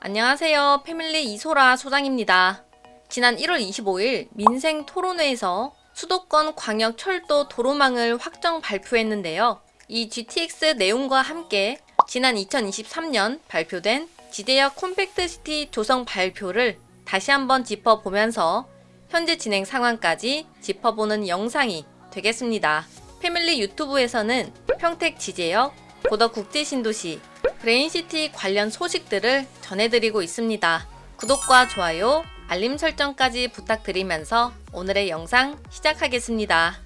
안녕하세요. 패밀리 이소라 소장입니다. 지난 1월 25일 민생 토론회에서 수도권 광역철도 도로망을 확정 발표했는데요. 이 GTX 내용과 함께 지난 2023년 발표된 지대역 콤팩트시티 조성 발표를 다시 한번 짚어보면서 현재 진행 상황까지 짚어보는 영상이 되겠습니다. 패밀리 유튜브에서는 평택 지제역, 고덕국제신도시, 브레인시티 관련 소식들을 전해드리고 있습니다. 구독과 좋아요, 알림 설정까지 부탁드리면서 오늘의 영상 시작하겠습니다.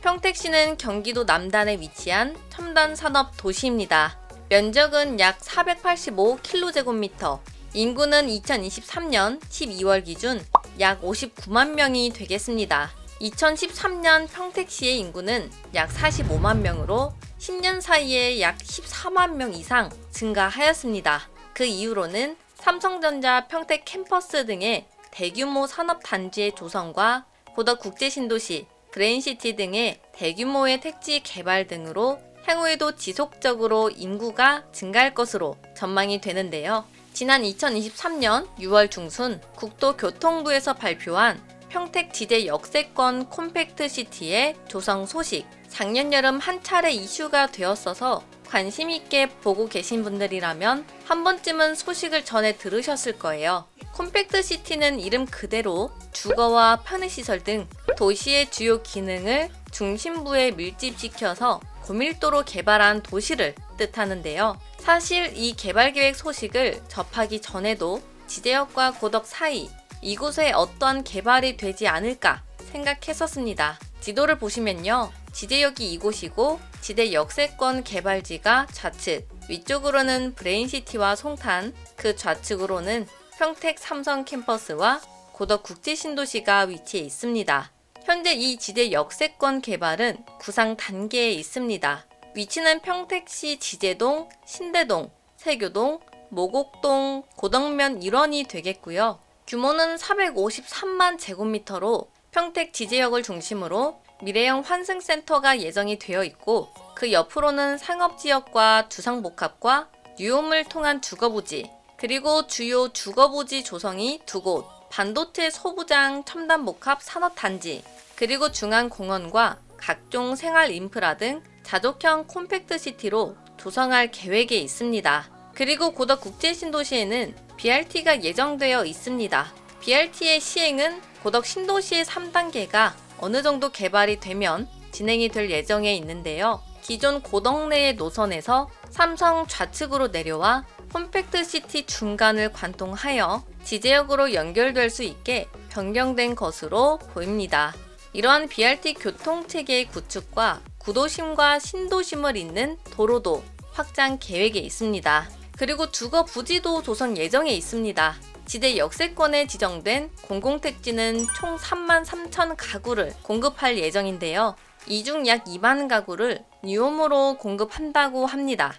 평택시는 경기도 남단에 위치한 첨단 산업 도시입니다. 면적은 약 485km, 인구는 2023년 12월 기준 약 59만 명이 되겠습니다. 2013년 평택시의 인구는 약 45만 명으로 10년 사이에 약 14만 명 이상 증가하였습니다. 그 이후로는 삼성전자 평택 캠퍼스 등의 대규모 산업단지의 조성과 고덕국제신도시, 브레인시티 등의 대규모의 택지 개발 등으로 향후에도 지속적으로 인구가 증가할 것으로 전망이 되는데요. 지난 2023년 6월 중순 국토교통부에서 발표한 평택 지대 역세권 콤팩트시티의 조성 소식, 작년 여름 한 차례 이슈가 되었어서 관심 있게 보고 계신 분들이라면 한 번쯤은 소식을 전해 들으셨을 거예요. 콤팩트시티는 이름 그대로 주거와 편의시설 등 도시의 주요 기능을 중심부에 밀집시켜서 고밀도로 개발한 도시를 뜻하는데요. 사실 이 개발계획 소식을 접하기 전에도 지대역과 고덕 사이 이곳에 어떠한 개발이 되지 않을까 생각했었습니다. 지도를 보시면요. 지대역이 이곳이고 지대 역세권 개발지가 좌측, 위쪽으로는 브레인시티와 송탄, 그 좌측으로는 평택 삼성 캠퍼스와 고덕 국제신도시가 위치해 있습니다. 현재 이 지대 역세권 개발은 구상 단계에 있습니다. 위치는 평택시 지제동, 신대동, 세교동, 모곡동, 고덕면 일원이 되겠고요. 규모는 453만 제곱미터로 평택 지제역을 중심으로 미래형 환승센터가 예정이 되어 있고 그 옆으로는 상업지역과 두상복합과 뉴홈을 통한 주거부지, 그리고 주요 주거부지 조성이 2곳, 반도체 소부장 첨단복합 산업단지, 그리고 중앙공원과 각종 생활 인프라 등 자족형 콤팩트시티로 조성할 계획에 있습니다. 그리고 고덕 국제신도시에는 BRT가 예정되어 있습니다. BRT의 시행은 고덕 신도시의 3단계가 어느 정도 개발이 되면 진행이 될 예정에 있는데요. 기존 고덕 내의 노선에서 삼성 좌측으로 내려와 콤팩트시티 중간을 관통하여 지제역으로 연결될 수 있게 변경된 것으로 보입니다. 이러한 BRT 교통체계의 구축과 구도심과 신도심을 잇는 도로도 확장 계획에 있습니다. 그리고 주거 부지도 조성 예정에 있습니다. 지대 역세권에 지정된 공공택지는 총 3만 3천 가구를 공급할 예정인데요. 이 중 약 2만 가구를 뉴홈으로 공급한다고 합니다.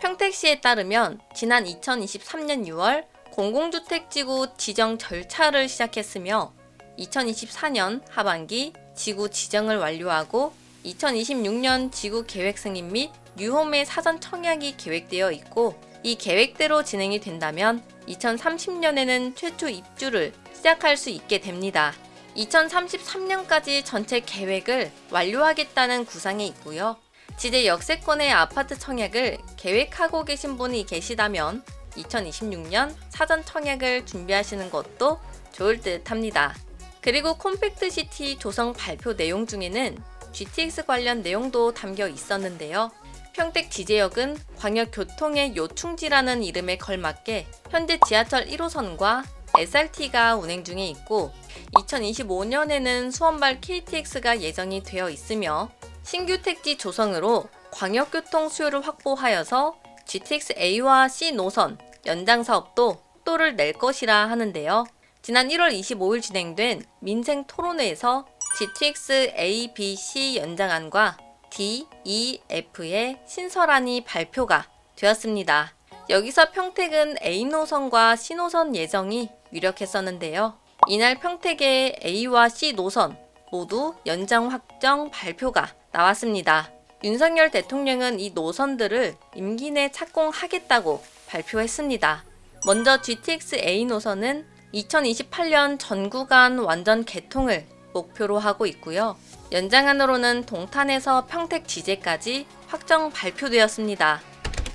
평택시에 따르면 지난 2023년 6월 공공주택지구 지정 절차를 시작했으며 2024년 하반기 지구 지정을 완료하고 2026년 지구 계획 승인 및 뉴홈의 사전 청약이 계획되어 있고 이 계획대로 진행이 된다면 2030년에는 최초 입주를 시작할 수 있게 됩니다. 2033년까지 전체 계획을 완료하겠다는 구상에 있고요. 지대 역세권의 아파트 청약을 계획하고 계신 분이 계시다면 2026년 사전 청약을 준비하시는 것도 좋을 듯 합니다. 그리고 콤팩트시티 조성 발표 내용 중에는 GTX 관련 내용도 담겨 있었는데요. 평택 지제역은 광역교통의 요충지라는 이름에 걸맞게 현재 지하철 1호선과 SRT가 운행 중에 있고 2025년에는 수원발 KTX가 예정이 되어 있으며 신규 택지 조성으로 광역교통 수요를 확보하여서 GTX A와 C 노선 연장 사업도 속도를 낼 것이라 하는데요. 지난 1월 25일 진행된 민생 토론회에서 GTX A, B, C 연장안과 D, E, F의 신설안이 발표가 되었습니다. 여기서 평택은 A노선과 C노선 예정이 유력했었는데요. 이날 평택의 A와 C 노선 모두 연장 확정 발표가 나왔습니다. 윤석열 대통령은 이 노선들을 임기 내 착공하겠다고 발표했습니다. 먼저 GTX A 노선은 2028년 전 구간 완전 개통을 목표로 하고 있고요. 연장안으로는 동탄에서 평택 지제까지 확정 발표되었습니다.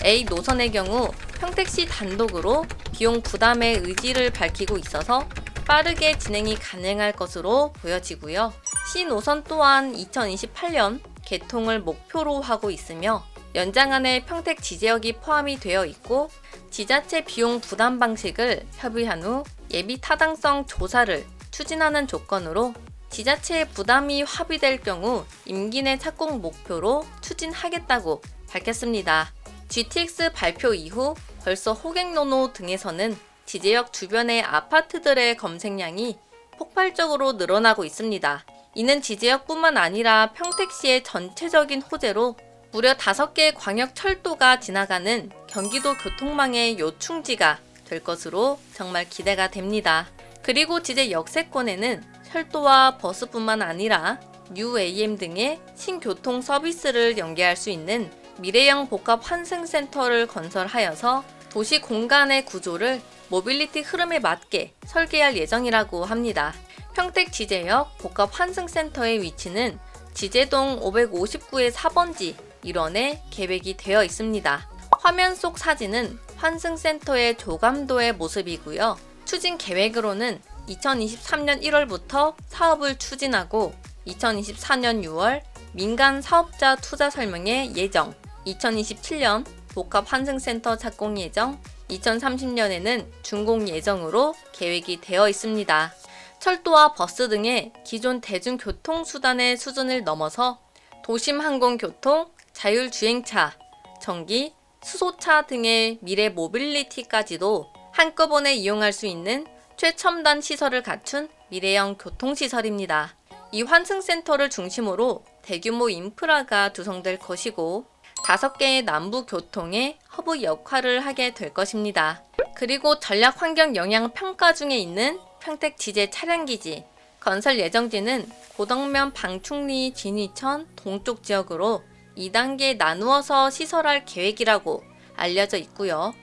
A 노선의 경우 평택시 단독으로 비용 부담의 의지를 밝히고 있어서 빠르게 진행이 가능할 것으로 보여지고요. C 노선 또한 2028년 개통을 목표로 하고 있으며 연장안에 평택 지제역이 포함이 되어 있고 지자체 비용 부담 방식을 협의한 후 예비 타당성 조사를 추진하는 조건으로 지자체의 부담이 합의될 경우 임기 내 착공 목표로 추진하겠다고 밝혔습니다. GTX 발표 이후 벌써 호갱노노 등에서는 지제역 주변의 아파트들의 검색량이 폭발적으로 늘어나고 있습니다. 이는 지제역뿐만 아니라 평택시의 전체적인 호재로 무려 5개의 광역철도가 지나가는 경기도 교통망의 요충지가 될 것으로 정말 기대가 됩니다. 그리고 지제 역세권에는 철도와 버스뿐만 아니라 UAM 등의 신교통 서비스를 연계할 수 있는 미래형 복합 환승센터를 건설하여서 도시 공간의 구조를 모빌리티 흐름에 맞게 설계할 예정이라고 합니다. 평택 지제역 복합 환승센터의 위치는 지제동 559의 4번지 일원에 계획이 되어 있습니다. 화면 속 사진은 환승센터의 조감도의 모습이고요. 추진 계획으로는 2023년 1월부터 사업을 추진하고 2024년 6월 민간 사업자 투자 설명회 예정, 2027년 복합 환승센터 착공 예정, 2030년에는 준공 예정으로 계획이 되어 있습니다. 철도와 버스 등의 기존 대중교통수단의 수준을 넘어서 도심 항공교통, 자율주행차, 전기, 수소차 등의 미래 모빌리티까지도 한꺼번에 이용할 수 있는 최첨단 시설을 갖춘 미래형 교통시설입니다. 이 환승센터를 중심으로 대규모 인프라가 구성될 것이고 5개의 남부 교통의 허브 역할을 하게 될 것입니다. 그리고 전략 환경 영향 평가 중에 있는 평택 지제 차량기지, 건설 예정지는 고덕면 방충리 진위천 동쪽 지역으로 2단계 나누어서 시설할 계획이라고 알려져 있고요.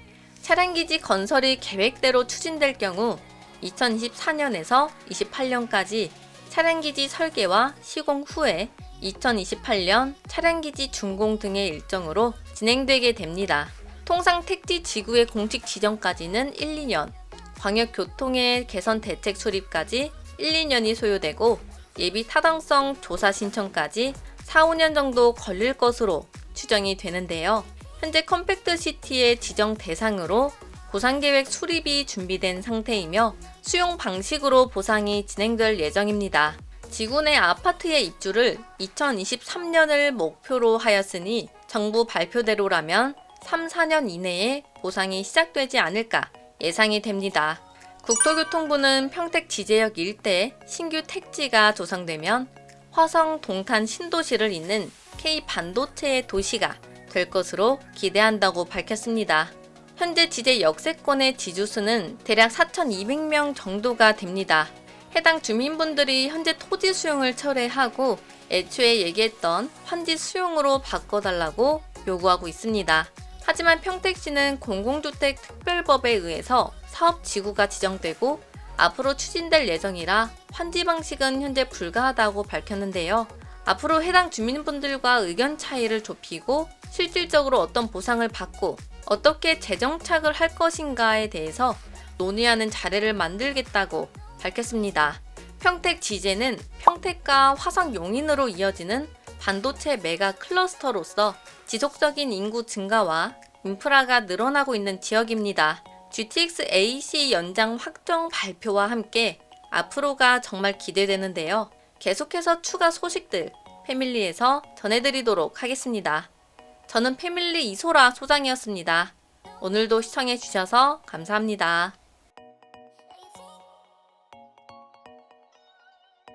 차량기지 건설이 계획대로 추진될 경우 2024년에서 28년까지 차량기지 설계와 시공 후에 2028년 차량기지 준공 등의 일정으로 진행되게 됩니다. 통상 택지 지구의 공식 지정까지는 1, 2년, 광역교통의 개선 대책 수립까지 1, 2년이 소요되고 예비 타당성 조사 신청까지 4, 5년 정도 걸릴 것으로 추정이 되는데요. 현재 컴팩트 시티의 지정 대상으로 보상계획 수립이 준비된 상태이며 수용 방식으로 보상이 진행될 예정입니다. 지구 내 아파트의 입주를 2023년을 목표로 하였으니 정부 발표대로라면 3, 4년 이내에 보상이 시작되지 않을까 예상이 됩니다. 국토교통부는 평택 지제역 일대 신규 택지가 조성되면 화성 동탄 신도시를 잇는 K반도체의 도시가 될 것으로 기대한다고 밝혔습니다. 현재 지제 역세권의 지주수는 대략 4,200명 정도가 됩니다. 해당 주민분들이 현재 토지 수용을 철회하고 애초에 얘기했던 환지 수용으로 바꿔달라고 요구하고 있습니다. 하지만 평택시는 공공주택 특별법에 의해서 사업지구가 지정되고 앞으로 추진될 예정이라 환지 방식은 현재 불가하다고 밝혔는데요. 앞으로 해당 주민분들과 의견 차이를 좁히고 실질적으로 어떤 보상을 받고 어떻게 재정착을 할 것인가에 대해서 논의하는 자리를 만들겠다고 밝혔습니다. 평택 지제는 평택과 화성 용인으로 이어지는 반도체 메가 클러스터로서 지속적인 인구 증가와 인프라가 늘어나고 있는 지역입니다. GTX AC 연장 확정 발표와 함께 앞으로가 정말 기대되는데요. 계속해서 추가 소식들 패밀리에서 전해드리도록 하겠습니다. 저는 패밀리 이소라 소장이었습니다. 오늘도 시청해주셔서 감사합니다.